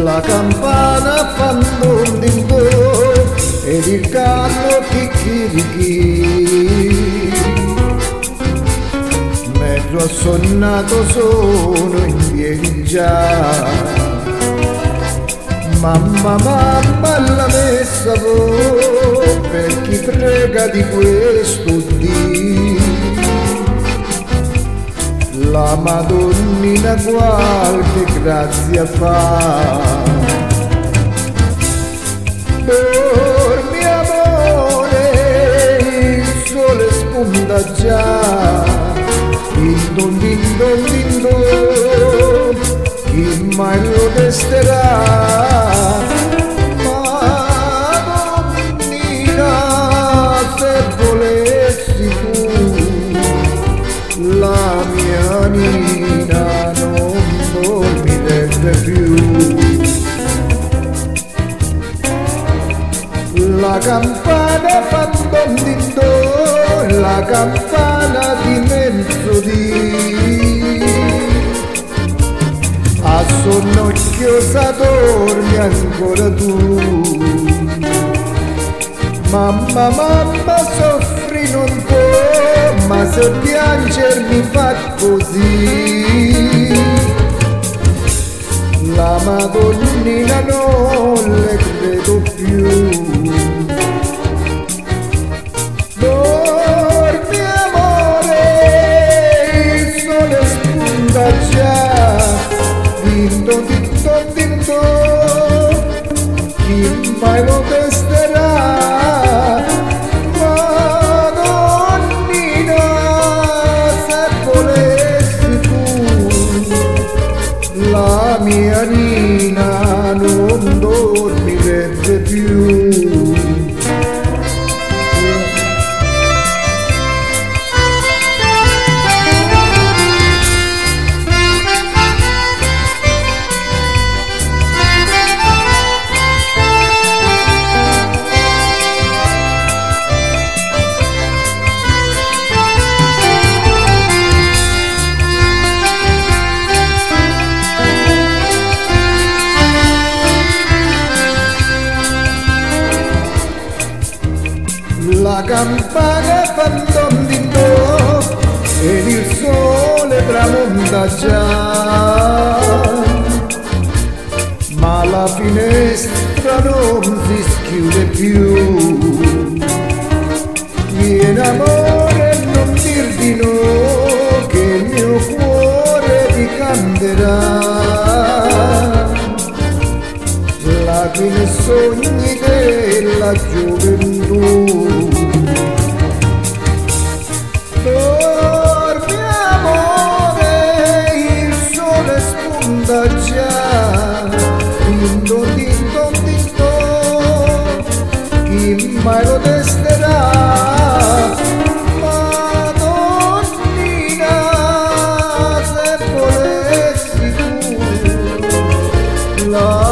La campana fa un din don ed il carro chicchirichì. Mentre assonnato sono in piedi già. Mamma, mamma la messa per chi prega di questo Dio. La Madonnina qualche grazia fa. Dormi amore, il sole spunta già. Din don din don din don, chi mai lo desterà? Madonnina, se volessi tu la mia Nina non dormirebbe più. La campana fa don din don, la campana di mezzodì. A sonnocchiosa dormi ancora tu. Mamma, mamma soffri non può, ma se pianger mi fa così. La Madonnina non le credo più. Dormi amore, il sole spunta già. Din don din don din don, chi mai lo testerà? Madonnina, se volessi tu la mia Nina non dormirebbe più. La campana fa don din don ed il sole tramonta già, ma la finestra non si schiude più. Vieni amore, non dir di no, che il mio cuore ti canterà. Lacrime e sogni della gioventù. Dormi amore, il sole spunta già. Din don din don din don, chi mai lo testerà? Madonnina, se volessi tu la